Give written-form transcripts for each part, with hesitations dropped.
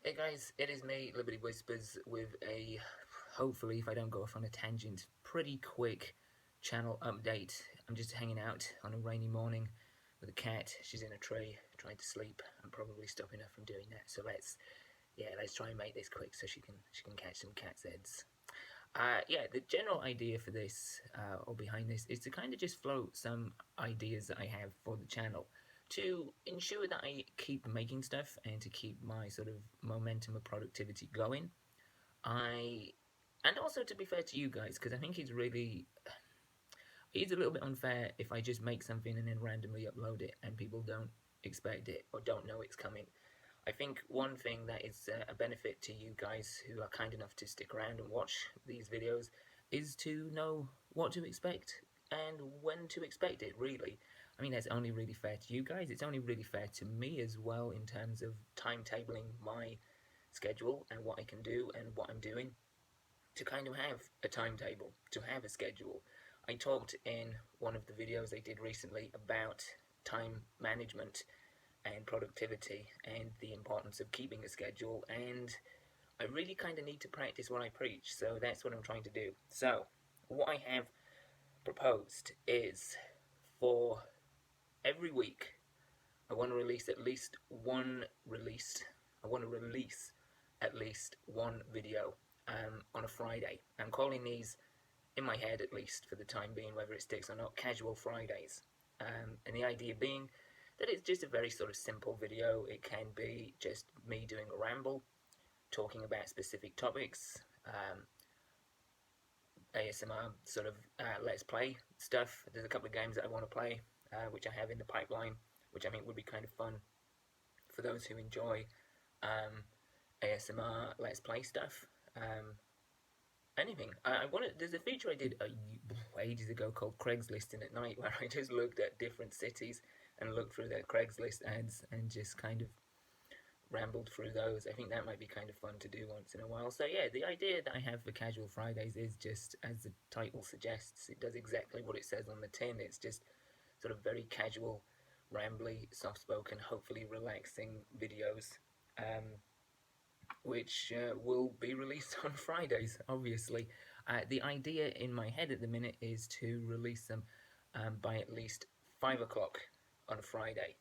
Hey guys, it is me, Liberty Whispers, with a, hopefully, if I don't go off on a tangent, pretty quick channel update. I'm just hanging out on a rainy morning with a cat. She's in a tree, trying to sleep. I'm probably stopping her from doing that. So let's try and make this quick so she can catch some cat's heads. Yeah, the general idea for this, or behind this, is to kind of just float some ideas that I have for the channel to ensure that I keep making stuff and to keep my sort of momentum of productivity going. I and also to be fair to you guys, because I think it's a little bit unfair if I just make something and then randomly upload it and people don't expect it or don't know it's coming. I think one thing that is a benefit to you guys who are kind enough to stick around and watch these videos is to know what to expect and when to expect it, really. I mean, that's only really fair to you guys. It's only really fair to me as well in terms of timetabling my schedule and what I can do and what I'm doing to kind of have a timetable, to have a schedule. I talked in one of the videos I did recently about time management and productivity and the importance of keeping a schedule, and I really kind of need to practice what I preach, so that's what I'm trying to do. So what I have proposed is for every week I want to release at least one release. I want to release at least one video on a Friday. I'm calling these, in my head at least for the time being, whether it sticks or not, casual Fridays. And the idea being that it's just a very sort of simple video. It can be just me doing a ramble, talking about specific topics, ASMR sort of let's play stuff. There's a couple of games that I want to play, which I have in the pipeline, which I think would be kind of fun for those who enjoy ASMR let's play stuff. Anything. I wanted. There's a feature I did ages ago called Craigslisting at night, where I just looked at different cities and looked through their Craigslist ads and just kind of rambled through those. I think that might be kind of fun to do once in a while. So yeah, the idea that I have for Casual Fridays is just, as the title suggests, it does exactly what it says on the tin. It's just sort of very casual, rambly, soft-spoken, hopefully relaxing videos. Which will be released on Fridays, obviously. The idea in my head at the minute is to release them by at least 5 o'clock on a Friday.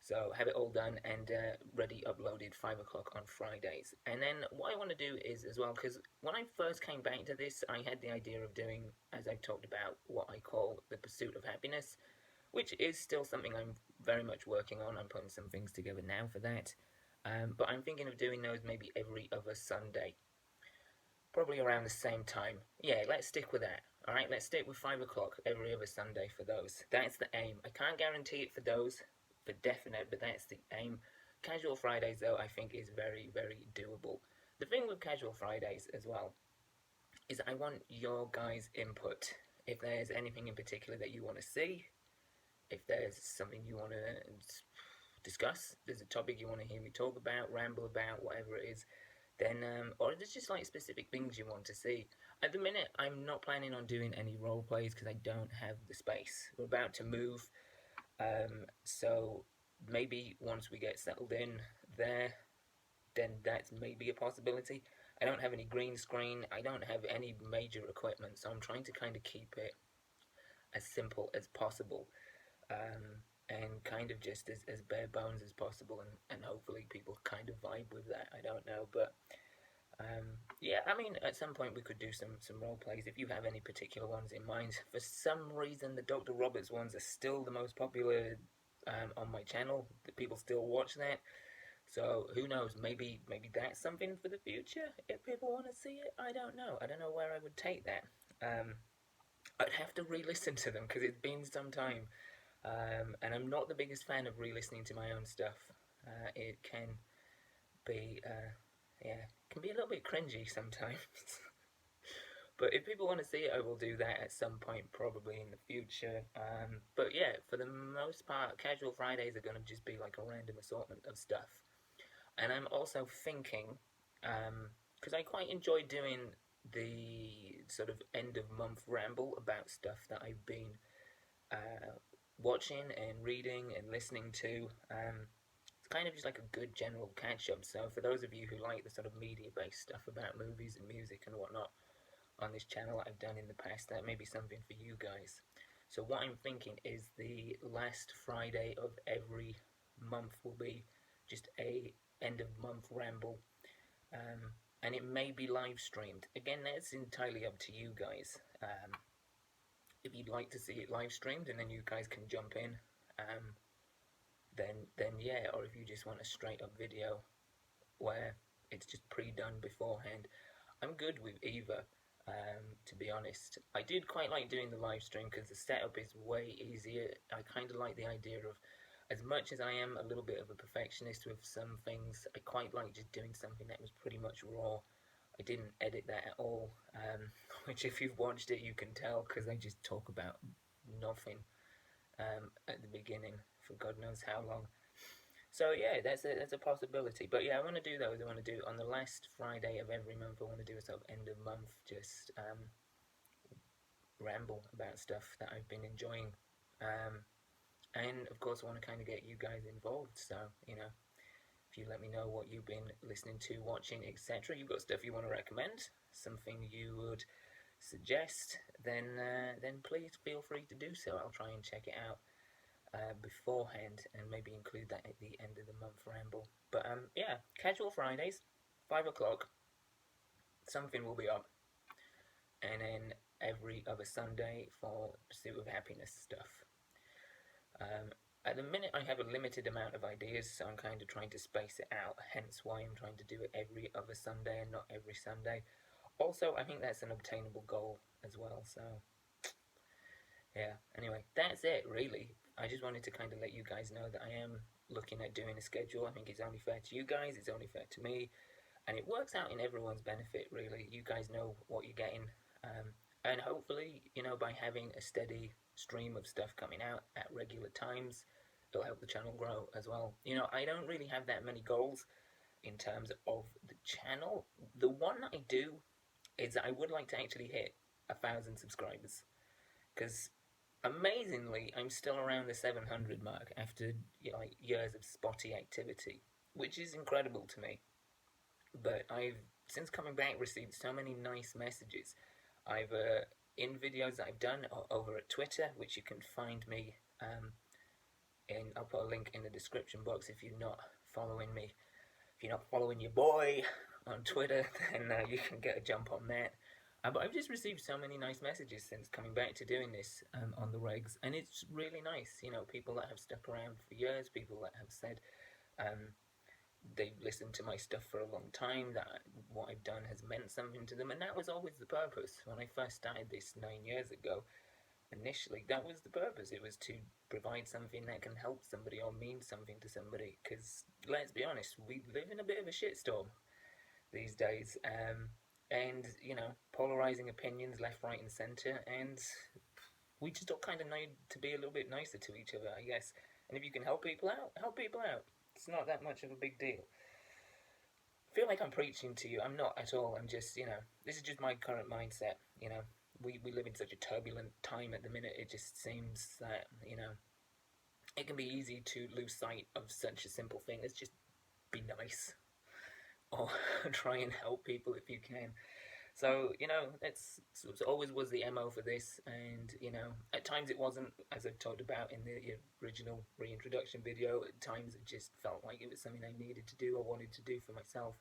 So have it all done and ready uploaded 5 o'clock on Fridays. And then what I want to do is as well, because when I first came back to this, I had the idea of doing, as I've talked about, what I call the pursuit of happiness, which is still something I'm very much working on. I'm putting some things together now for that. But I'm thinking of doing those maybe every other Sunday, probably around the same time. Yeah, let's stick with that. All right, let's stick with 5 o'clock every other Sunday for those. That's the aim. I can't guarantee it for those for definite, but that's the aim. Casual Fridays, though, I think is very, very doable. The thing with Casual Fridays as well is I want your guys' input. If there's anything in particular that you want to see, if there's something you want to discuss, there's a topic you want to hear me talk about, ramble about, whatever it is, then or there's just like specific things you want to see. At the minute, I'm not planning on doing any role plays because I don't have the space. We're about to move, so maybe once we get settled in there, then that's maybe a possibility. I don't have any green screen. I don't have any major equipment, so I'm trying to kind of keep it as simple as possible. And kind of just as bare bones as possible, and hopefully people kind of vibe with that. I don't know, but yeah, I mean, at some point we could do some role plays if you have any particular ones in mind. For some reason, the Dr. Roberts ones are still the most popular on my channel. The people still watch that, so who knows? Maybe that's something for the future. If people want to see it, I don't know. I don't know where I would take that. I'd have to re-listen to them because it's been some time. And I'm not the biggest fan of re-listening to my own stuff. It can be, yeah, can be a little bit cringy sometimes. But if people want to see it, I will do that at some point, probably in the future. But yeah, for the most part, Casual Fridays are going to just be like a random assortment of stuff. And I'm also thinking, because I quite enjoy doing the sort of end of month ramble about stuff that I've been watching and reading and listening to. It's kind of just like a good general catch up. So for those of you who like the sort of media based stuff about movies and music and whatnot on this channel that I've done in the past, that may be something for you guys. So what I'm thinking is the last Friday of every month will be just a end of month ramble, and it may be live streamed. Again, that's entirely up to you guys. If you'd like to see it live streamed and then you guys can jump in, then yeah. Or if you just want a straight up video where it's just pre-done beforehand, I'm good with either. To be honest, I did quite like doing the live stream because the setup is way easier. I kind of like the idea of, as much as I am a little bit of a perfectionist with some things, I quite like just doing something that was pretty much raw. I didn't edit that at all, which if you've watched it you can tell because I just talk about nothing at the beginning for God knows how long. So yeah, that's a possibility. But yeah, I want to do those. I want to do on the last Friday of every month. I want to do a sort of end of month, just ramble about stuff that I've been enjoying, and of course I want to kind of get you guys involved. So if you let me know what you've been listening to, watching, etc., you've got stuff you want to recommend, something you would suggest, then please feel free to do so. I'll try and check it out beforehand and maybe include that at the end of the month ramble. But yeah, casual Fridays, 5 o'clock, something will be up, and then every other Sunday for Pursuit of Happiness stuff. At the minute I have a limited amount of ideas, so I'm kind of trying to space it out, hence why I'm trying to do it every other Sunday and not every Sunday. Also, I think that's an obtainable goal as well, so yeah, anyway, that's it really. I just wanted to kind of let you guys know that I am looking at doing a schedule. I think it's only fair to you guys, it's only fair to me, and it works out in everyone's benefit really. You guys know what you're getting, and hopefully, by having a steady stream of stuff coming out at regular times, it'll help the channel grow as well. I don't really have that many goals in terms of the channel. The one I do is that I would like to actually hit 1,000 subscribers, because amazingly, I'm still around the 700 mark after years of spotty activity, which is incredible to me. But I've, since coming back, received so many nice messages. I've in videos that I've done over at Twitter, which you can find me in. I'll put a link in the description box if you're not following me. If you're not following your boy on Twitter, then you can get a jump on that. But I've just received so many nice messages since coming back to doing this on the regs, and it's really nice. People that have stuck around for years, people that have said they've listened to my stuff for a long time, that what I've done has meant something to them, and that was always the purpose. When I first started this 9 years ago, initially, that was the purpose. It was to provide something that can help somebody or mean something to somebody, because let's be honest, we live in a bit of a shitstorm these days, and polarizing opinions left, right and centre, and we just all kind of need to be a little bit nicer to each other, I guess. And if you can help people out, help people out. It's not that much of a big deal. I feel like I'm preaching to you. I'm not at all. I'm just, this is just my current mindset. We live in such a turbulent time at the minute. It just seems that, it can be easy to lose sight of such a simple thing as just be nice, or try and help people if you can. So, it's always was the MO for this, and, at times it wasn't, as I've talked about in the original reintroduction video. At times it just felt like it was something I needed to do or wanted to do for myself,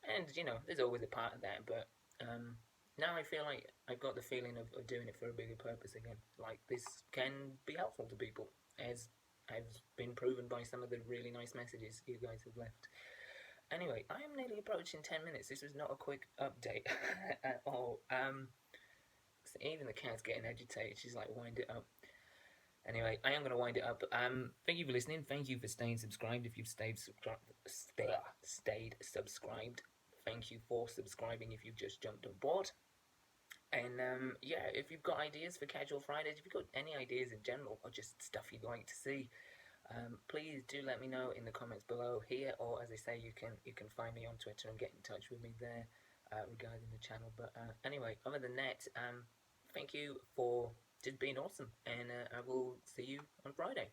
and, there's always a part of that, but now I feel like I've got the feeling of doing it for a bigger purpose again. Like, this can be helpful to people, as has been proven by some of the really nice messages you guys have left. Anyway, I am nearly approaching 10 minutes. This was not a quick update at all. Even the cat's getting agitated. She's like, wind it up. Anyway, I am going to wind it up. Thank you for listening. Thank you for staying subscribed. If you've stayed subscribed. Thank you for subscribing if you've just jumped on board. And yeah, if you've got ideas for Casual Fridays, if you've got any ideas in general, or just stuff you'd like to see, please do let me know in the comments below here, or as I say, you can find me on Twitter and get in touch with me there regarding the channel. But anyway, other than that, thank you for just being awesome, and I will see you on Friday.